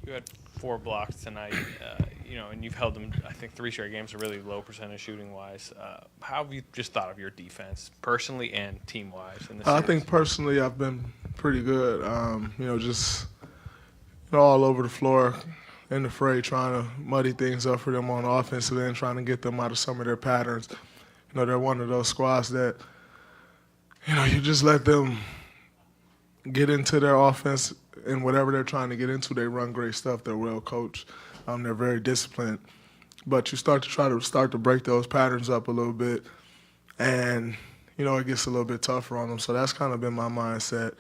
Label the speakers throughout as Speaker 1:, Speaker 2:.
Speaker 1: You had 4 blocks tonight, and you've held them, I think, 3 straight games are really low percentage shooting-wise. How have you just thought of your defense, personally and team-wise, in this
Speaker 2: I
Speaker 1: series?
Speaker 2: think personally I've been pretty good. Just all over the floor in the fray, trying to muddy things up for them on the offensive end, trying to get them out of some of their patterns. They're one of those squads that, you just let them get into their offense and whatever they're trying to get into, they run great stuff. They're well coached. They're very disciplined. But you start to break those patterns up a little bit, and it gets a little bit tougher on them. So that's kind of been my mindset.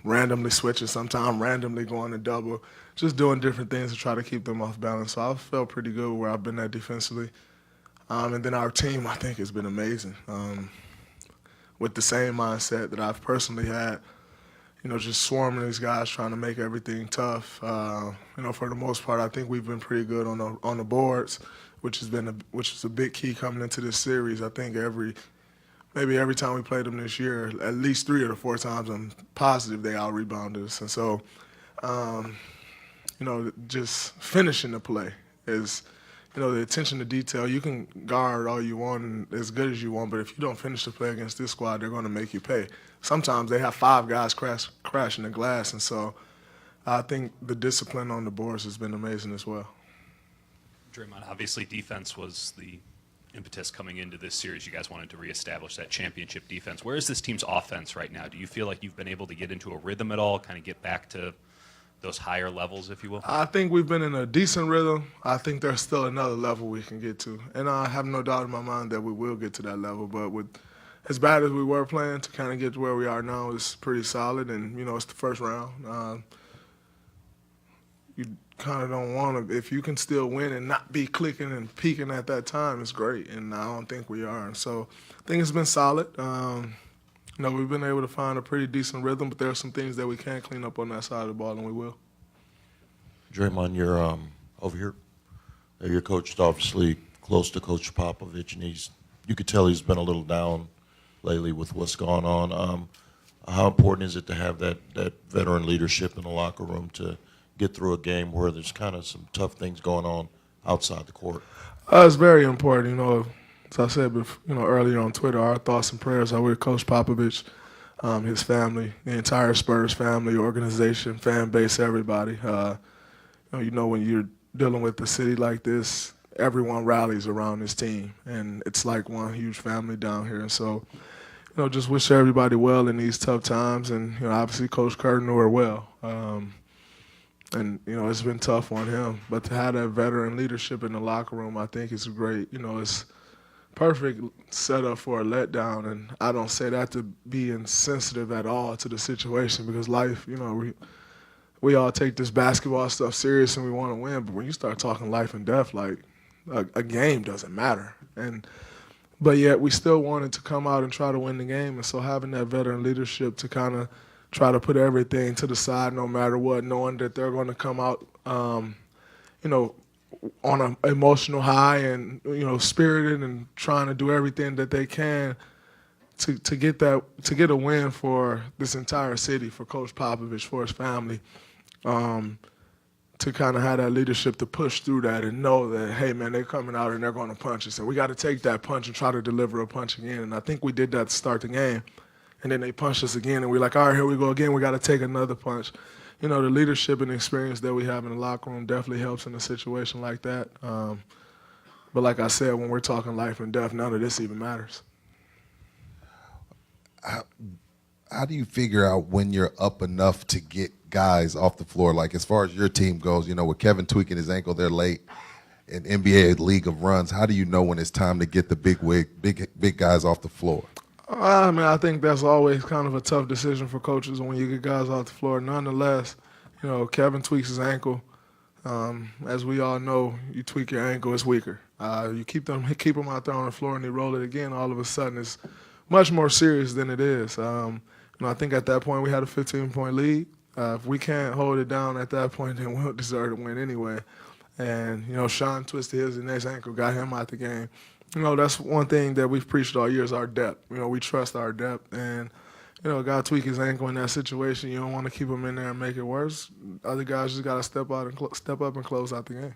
Speaker 2: Randomly switching, sometimes randomly going to double, just doing different things to try to keep them off balance. So I've felt pretty good where I've been at defensively. And then our team, I think, has been amazing. With the same mindset that I've personally had, just swarming these guys, trying to make everything tough. For the most part, I think we've been pretty good on the boards, which is a big key coming into this series. I think maybe every time we played them this year, at least 3 or 4 times, I'm positive they out-rebounded us. And so, just finishing the play is, the attention to detail. You can guard all you want and as good as you want, but if you don't finish the play against this squad, they're going to make you pay. Sometimes they have 5 guys crashing the glass, and so I think the discipline on the boards has been amazing as well.
Speaker 3: Draymond, obviously defense was the impetus coming into this series. You guys wanted to reestablish that championship defense. Where is this team's offense right now? Do you feel like you've been able to get into a rhythm at all, kind of get back to those higher levels, if you will?
Speaker 2: I think we've been in a decent rhythm. I think there's still another level we can get to. And I have no doubt in my mind that we will get to that level. But with as bad as we were playing, to kind of get to where we are now is pretty solid. And, it's the first round. You kind of don't want to, if you can still win and not be clicking and peaking at that time, it's great. And I don't think we are. And so I think it's been solid. We've been able to find a pretty decent rhythm, but there are some things that we can clean up on that side of the ball, and we will.
Speaker 4: Draymond, you're over here. Your coach is obviously close to Coach Popovich, and you could tell he's been a little down lately with what's going on. How important is it to have that veteran leadership in the locker room to get through a game where there's kind of some tough things going on outside the court?
Speaker 2: It's very important. As I said earlier on Twitter, our thoughts and prayers are with Coach Popovich, his family, the entire Spurs family, organization, fan base, everybody. When you're dealing with a city like this, everyone rallies around this team, and it's like one huge family down here. And so, just wish everybody well in these tough times, and obviously Coach Kerr knew her well. It's been tough on him, but to have that veteran leadership in the locker room, I think is great. It's perfect setup for a letdown, and I don't say that to be insensitive at all to the situation, because life, we all take this basketball stuff serious and we want to win, but when you start talking life and death, like a game doesn't matter. But yet we still wanted to come out and try to win the game, and so having that veteran leadership to kind of try to put everything to the side no matter what, knowing that they're going to come out, on an emotional high and spirited and trying to do everything that they can to get a win for this entire city, for Coach Popovich, for his family, to kind of have that leadership to push through that and know that, hey man, they're coming out and they're going to punch us, and we got to take that punch and try to deliver a punch again. And I think we did that to start the game, and then they punched us again, and we're like, all right, here we go again. We got to take another punch. The leadership and experience that we have in the locker room definitely helps in a situation like that. But like I said, when we're talking life and death, none of this even matters.
Speaker 5: How do you figure out when you're up enough to get guys off the floor? Like, as far as your team goes, with Kevin tweaking his ankle there late in NBA League of Runs, how do you know when it's time to get the big guys off the floor?
Speaker 2: I think that's always kind of a tough decision for coaches when you get guys off the floor. Nonetheless, Kevin tweaks his ankle. As we all know, you tweak your ankle, it's weaker. You keep them out there on the floor and they roll it again, all of a sudden it's much more serious than it is. I think at that point we had a 15-point lead. If we can't hold it down at that point, then we'll deserve to win anyway. And, Sean twisted his next ankle, got him out the game. That's one thing that we've preached all year is our depth. We trust our depth. And, a guy tweak his ankle in that situation, you don't want to keep him in there and make it worse. Other guys just got to step up and close out the game.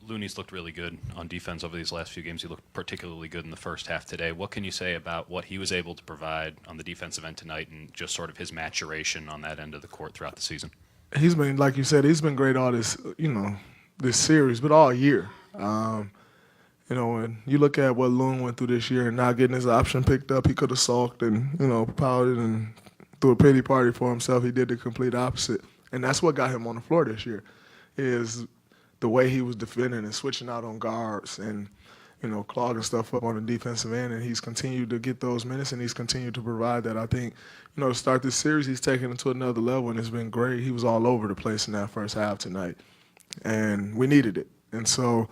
Speaker 3: Looney's looked really good on defense over these last few games. He looked particularly good in the first half today. What can you say about what he was able to provide on the defensive end tonight and just sort of his maturation on that end of the court throughout the season?
Speaker 2: He's been, like you said, he's been great all this, this series, but all year. When you look at what Loon went through this year and not getting his option picked up, he could have sulked and, pouted and threw a pity party for himself. He did the complete opposite. And that's what got him on the floor this year, is the way he was defending and switching out on guards and, clogging stuff up on the defensive end. And he's continued to get those minutes, and he's continued to provide that. I think, to start this series, he's taken it to another level, and it's been great. He was all over the place in that first half tonight, and we needed it. And so,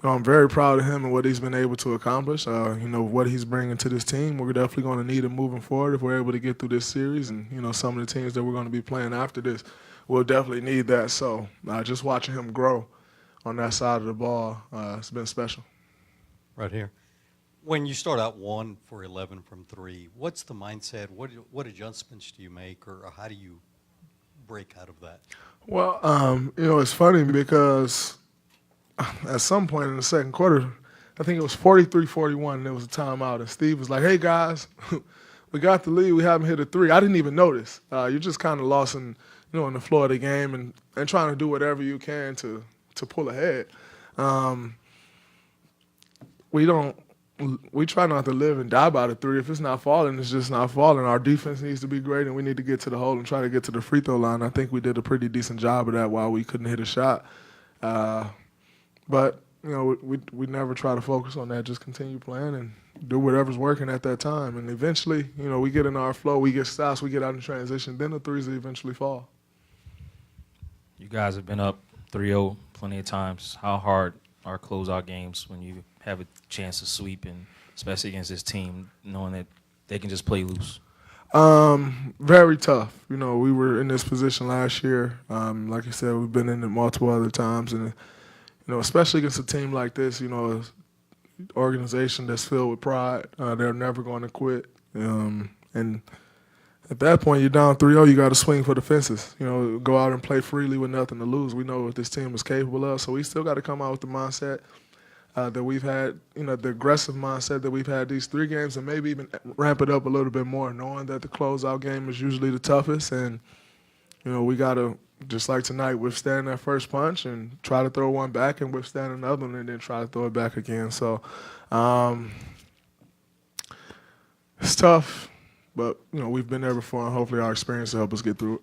Speaker 2: I'm very proud of him and what he's been able to accomplish. What he's bringing to this team. We're definitely going to need him moving forward if we're able to get through this series. And, some of the teams that we're going to be playing after this will definitely need that. So just watching him grow on that side of the ball, it's been special.
Speaker 6: Right here. When you start out 1 for 11 from 3, what's the mindset? What adjustments do you make, or how do you break out of that?
Speaker 2: Well, it's funny because at some point in the second quarter, I think it was 43-41, and there was a timeout, and Steve was like, "Hey guys, we got the lead. We haven't hit a three." I didn't even notice. You're just kind of lost in, in the flow of the game and trying to do whatever you can to pull ahead. We try not to live and die by the three. If it's not falling, it's just not falling. Our defense needs to be great, and we need to get to the hole and try to get to the free throw line. I think we did a pretty decent job of that while we couldn't hit a shot. But, we never try to focus on that. Just continue playing and do whatever's working at that time. And eventually, we get in our flow, we get stops, we get out in transition, then the threes will eventually fall.
Speaker 7: You guys have been up 3-0 plenty of times. How hard are closeout games when you have a chance to sweep, and especially against this team, knowing that they can just play loose?
Speaker 2: Very tough. We were in this position last year. Like you said, we've been in it multiple other times, and especially against a team like this, an organization that's filled with pride. They're never going to quit. And at that point, you're down 3-0. You got to swing for the fences. Go out and play freely with nothing to lose. We know what this team is capable of, so we still got to come out with the mindset that we've had, the aggressive mindset that we've had these 3 games, and maybe even ramp it up a little bit more, knowing that the closeout game is usually the toughest. And, we got to, just like tonight, withstand that first punch and try to throw one back and withstand another one and then try to throw it back again. So it's tough, but, we've been there before, and hopefully our experience will help us get through it.